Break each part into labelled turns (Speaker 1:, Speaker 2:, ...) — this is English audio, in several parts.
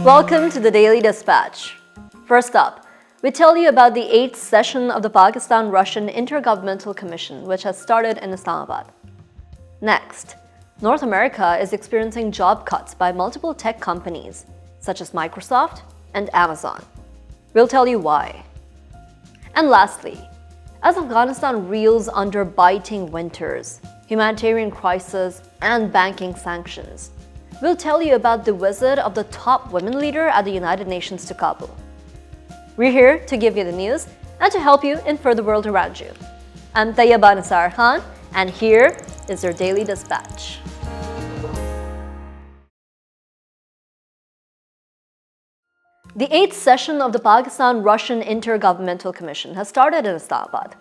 Speaker 1: Welcome to the Daily Dispatch. First up, we tell you about the 8th session of the Pakistan-Russian Intergovernmental Commission, which has started in Islamabad. Next, North America is experiencing job cuts by multiple tech companies, such as Microsoft and Amazon. We'll tell you why. And lastly, as Afghanistan reels under biting winters, humanitarian crisis, and banking sanctions, we'll tell you about the visit of the top women leader at the United Nations to Kabul. We're here to give you the news and to help you infer the world around you. I'm Tayyaba Nisar, and here is your Daily Dispatch. The 8th session of the Pakistan-Russian Intergovernmental Commission has started in Islamabad.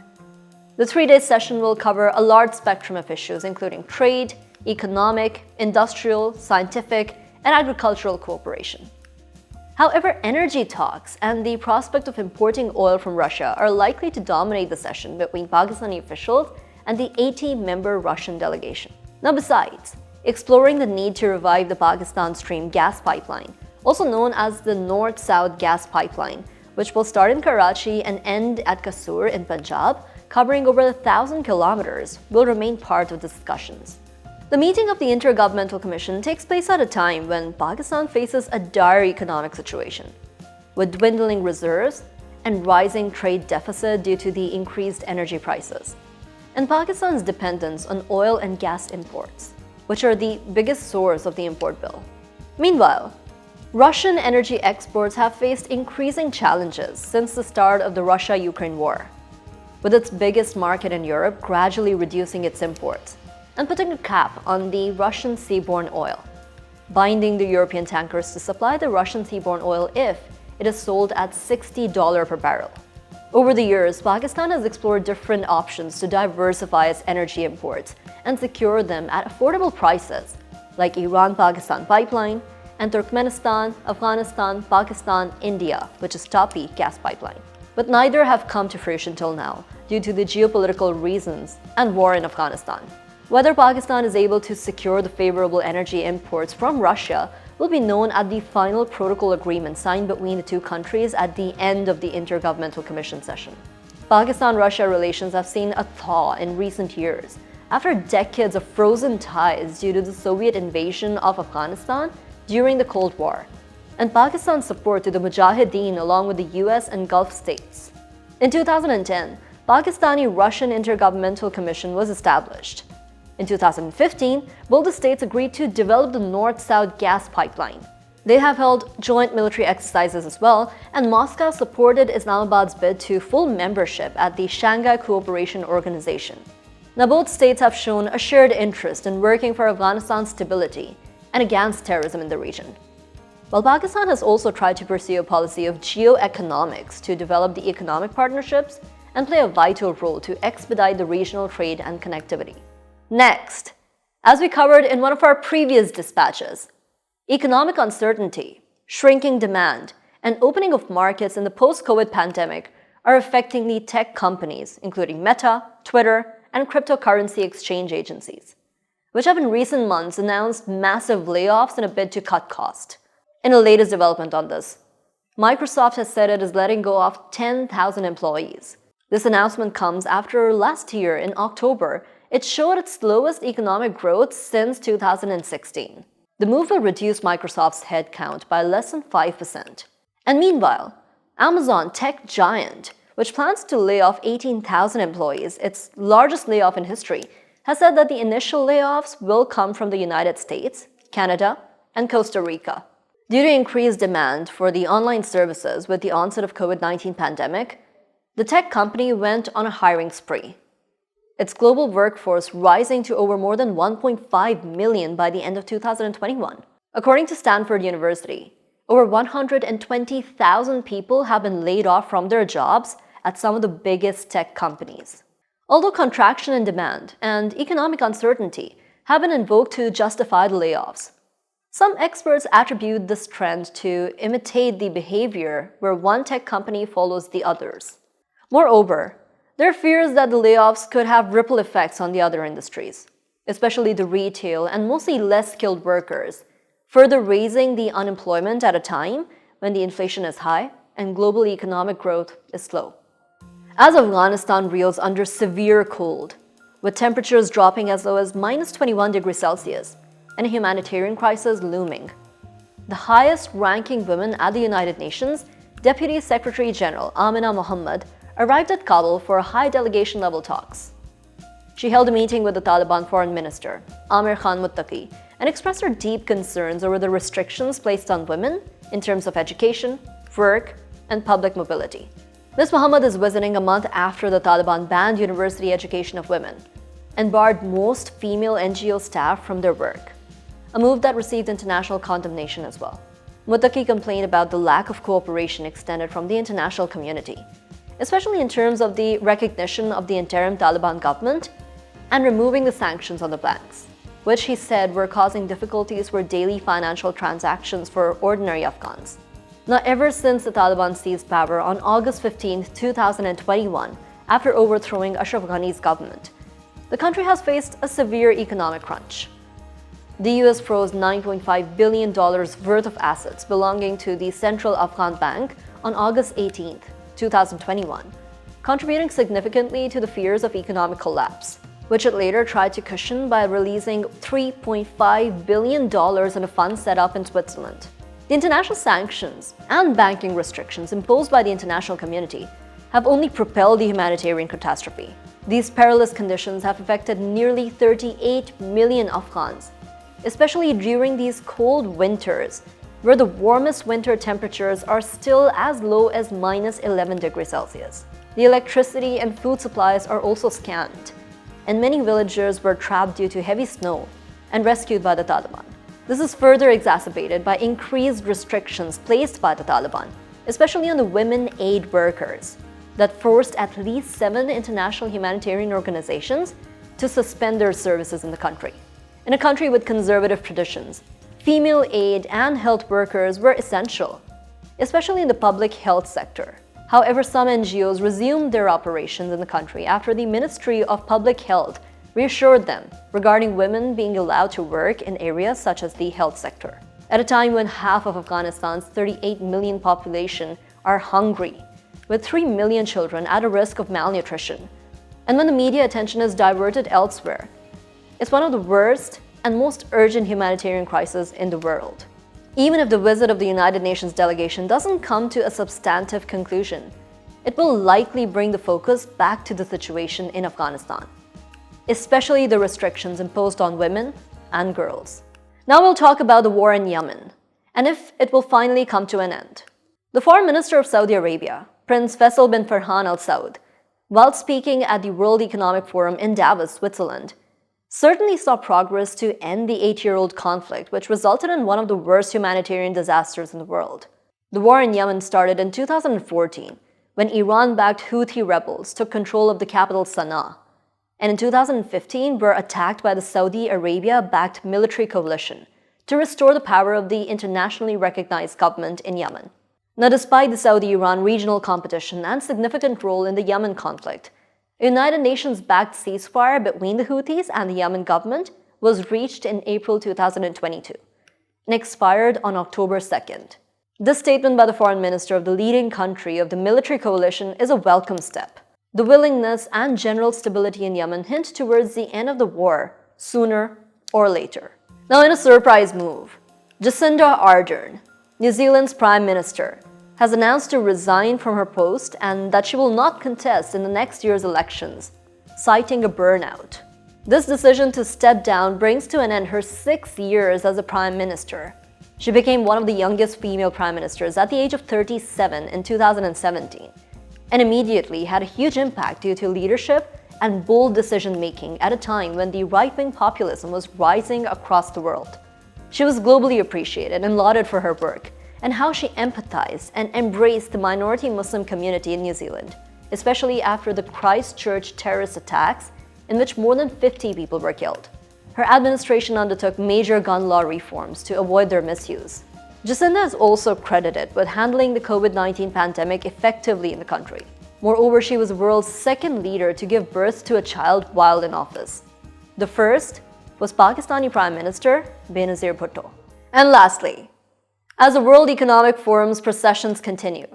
Speaker 1: The 3-day session will cover a large spectrum of issues including trade, economic, industrial, scientific, and agricultural cooperation. However, energy talks and the prospect of importing oil from Russia are likely to dominate the session between Pakistani officials and the 80-member Russian delegation. Now, besides exploring the need to revive the Pakistan Stream gas pipeline, also known as the North-South gas pipeline, which will start in Karachi and end at Kasur in Punjab, covering over 1,000 kilometers, will remain part of the discussions. The meeting of the Intergovernmental Commission takes place at a time when Pakistan faces a dire economic situation, with dwindling reserves and rising trade deficit due to the increased energy prices, and Pakistan's dependence on oil and gas imports, which are the biggest source of the import bill. Meanwhile, Russian energy exports have faced increasing challenges since the start of the Russia-Ukraine war, with its biggest market in Europe gradually reducing its imports and putting a cap on the Russian seaborne oil, binding the European tankers to supply the Russian seaborne oil if it is sold at $60 per barrel. Over the years, Pakistan has explored different options to diversify its energy imports and secure them at affordable prices, like Iran-Pakistan pipeline and Turkmenistan, Afghanistan, Pakistan, India, which is Tapi gas pipeline. But neither have come to fruition till now due to the geopolitical reasons and war in Afghanistan. Whether Pakistan is able to secure the favorable energy imports from Russia will be known at the final protocol agreement signed between the two countries at the end of the Intergovernmental Commission session. Pakistan-Russia relations have seen a thaw in recent years after decades of frozen ties due to the Soviet invasion of Afghanistan during the Cold War, and Pakistan's support to the Mujahideen along with the US and Gulf states. In 2010, Pakistani-Russian Intergovernmental Commission was established. In 2015, both the states agreed to develop the North-South gas pipeline. They have held joint military exercises as well, and Moscow supported Islamabad's bid to full membership at the Shanghai Cooperation Organization. Now, both states have shown a shared interest in working for Afghanistan's stability and against terrorism in the region. While Pakistan has also tried to pursue a policy of geoeconomics to develop the economic partnerships and play a vital role to expedite the regional trade and connectivity. Next, as we covered in one of our previous dispatches, economic uncertainty, shrinking demand, and opening of markets in the post-COVID pandemic are affecting the tech companies, including Meta, Twitter, and cryptocurrency exchange agencies, which have in recent months announced massive layoffs in a bid to cut cost. In the latest development on this, Microsoft has said it is letting go of 10,000 employees. This announcement comes after last year in October, it showed its slowest economic growth since 2016. The move will reduce Microsoft's headcount by less than 5%. And meanwhile, Amazon tech giant, which plans to lay off 18,000 employees, its largest layoff in history, has said that the initial layoffs will come from the United States, Canada, and Costa Rica. Due to increased demand for the online services with the onset of COVID-19 pandemic, the tech company went on a hiring spree, its global workforce rising to over more than 1.5 million by the end of 2021. According to Stanford University, over 120,000 people have been laid off from their jobs at some of the biggest tech companies. Although contraction in demand and economic uncertainty have been invoked to justify the layoffs, some experts attribute this trend to imitate the behavior where one tech company follows the others. Moreover, there are fears that the layoffs could have ripple effects on the other industries, especially the retail and mostly less skilled workers, further raising the unemployment at a time when the inflation is high and global economic growth is slow. As Afghanistan reels under severe cold, with temperatures dropping as low as -21 degrees Celsius and a humanitarian crisis looming, the highest-ranking woman at the United Nations, Deputy Secretary General Amina Mohammed, arrived at Kabul for high delegation-level talks. She held a meeting with the Taliban Foreign Minister, Amir Khan Muttaqi, and expressed her deep concerns over the restrictions placed on women in terms of education, work, and public mobility. Ms. Mohammed is visiting a month after the Taliban banned university education of women and barred most female NGO staff from their work, a move that received international condemnation as well. Muttaqi complained about the lack of cooperation extended from the international community, especially in terms of the recognition of the interim Taliban government and removing the sanctions on the banks, which he said were causing difficulties for daily financial transactions for ordinary Afghans. Now, ever since the Taliban seized power on August 15, 2021, after overthrowing Ashraf Ghani's government, the country has faced a severe economic crunch. The US froze $9.5 billion worth of assets belonging to the Central Afghan Bank on August 18, 2021, contributing significantly to the fears of economic collapse, which it later tried to cushion by releasing $3.5 billion in a fund set up in Switzerland. The international sanctions and banking restrictions imposed by the international community have only propelled the humanitarian catastrophe. These perilous conditions have affected nearly 38 million Afghans, especially during these cold winters, where the warmest winter temperatures are still as low as -11 degrees Celsius. The electricity and food supplies are also scant, and many villagers were trapped due to heavy snow and rescued by the Taliban. This is further exacerbated by increased restrictions placed by the Taliban, especially on the women aid workers, that forced at least 7 international humanitarian organizations to suspend their services in the country. In a country with conservative traditions, female aid and health workers were essential, especially in the public health sector. However, some NGOs resumed their operations in the country after the Ministry of Public Health reassured them regarding women being allowed to work in areas such as the health sector. At a time when half of Afghanistan's 38 million population are hungry, with 3 million children at a risk of malnutrition, and when the media attention is diverted elsewhere, it's one of the worst and most urgent humanitarian crises in the world. Even if the visit of the United Nations delegation doesn't come to a substantive conclusion, it will likely bring the focus back to the situation in Afghanistan, especially the restrictions imposed on women and girls. Now we'll talk about the war in Yemen, and if it will finally come to an end. The Foreign Minister of Saudi Arabia, Prince Faisal bin Farhan Al Saud, while speaking at the World Economic Forum in Davos, Switzerland, certainly saw progress to end the 8-year-old conflict, which resulted in one of the worst humanitarian disasters in the world. The war in Yemen started in 2014, when Iran-backed Houthi rebels took control of the capital Sana'a, and in 2015 were attacked by the Saudi Arabia-backed military coalition to restore the power of the internationally recognized government in Yemen. Now, despite the Saudi-Iran regional competition and significant role in the Yemen conflict, a United Nations-backed ceasefire between the Houthis and the Yemen government was reached in April 2022 and expired on October 2nd. This statement by the foreign minister of the leading country of the military coalition is a welcome step. The willingness and general stability in Yemen hint towards the end of the war sooner or later. Now, in a surprise move, Jacinda Ardern, New Zealand's Prime Minister, has announced to resign from her post and that she will not contest in the next year's elections, citing a burnout. This decision to step down brings to an end her 6 years as a Prime Minister. She became one of the youngest female Prime Ministers at the age of 37 in 2017, and immediately had a huge impact due to leadership and bold decision-making at a time when the right-wing populism was rising across the world. She was globally appreciated and lauded for her work and how she empathized and embraced the minority Muslim community in New Zealand, especially after the Christchurch terrorist attacks in which more than 50 people were killed. Her administration undertook major gun law reforms to avoid their misuse. Jacinda is also credited with handling the COVID-19 pandemic effectively in the country. Moreover, she was the world's second leader to give birth to a child while in office. The first was Pakistani Prime Minister Benazir Bhutto. And lastly, as the World Economic Forum's processions continue,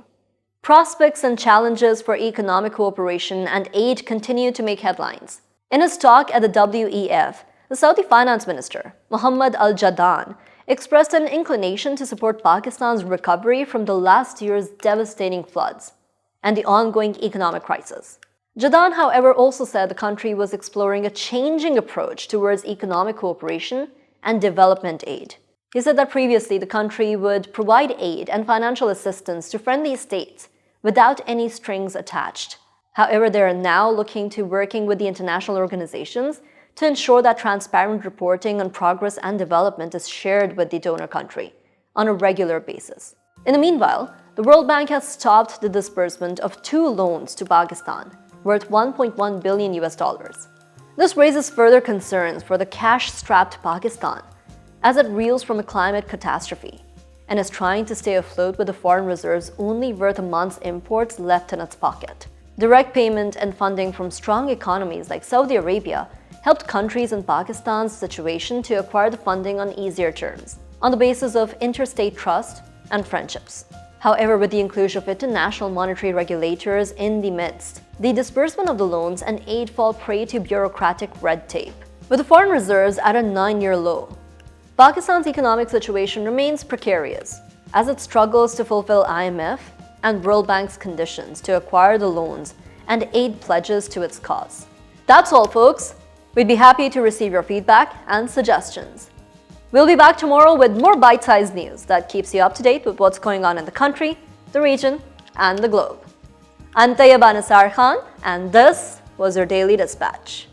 Speaker 1: prospects and challenges for economic cooperation and aid continue to make headlines. In his talk at the WEF, the Saudi Finance Minister, Mohammed Al-Jadaan, expressed an inclination to support Pakistan's recovery from the last year's devastating floods and the ongoing economic crisis. Jadaan, however, also said the country was exploring a changing approach towards economic cooperation and development aid. He said that previously the country would provide aid and financial assistance to friendly states without any strings attached. However, they are now looking to working with the international organizations to ensure that transparent reporting on progress and development is shared with the donor country on a regular basis. In the meanwhile, the World Bank has stopped the disbursement of 2 loans to Pakistan worth $1.1 billion. This raises further concerns for the cash-strapped Pakistan as it reels from a climate catastrophe and is trying to stay afloat with the foreign reserves only worth a month's imports left in its pocket. Direct payment and funding from strong economies like Saudi Arabia helped countries in Pakistan's situation to acquire the funding on easier terms, on the basis of interstate trust and friendships. However, with the inclusion of international monetary regulators in the midst, the disbursement of the loans and aid fall prey to bureaucratic red tape. With the foreign reserves at a 9-year low, Pakistan's economic situation remains precarious as it struggles to fulfill IMF and World Bank's conditions to acquire the loans and aid pledges to its cause. That's all, folks. We'd be happy to receive your feedback and suggestions. We'll be back tomorrow with more bite-sized news that keeps you up to date with what's going on in the country, the region, and the globe. I'm Tayyaba Nisar Khan, and this was your Daily Dispatch.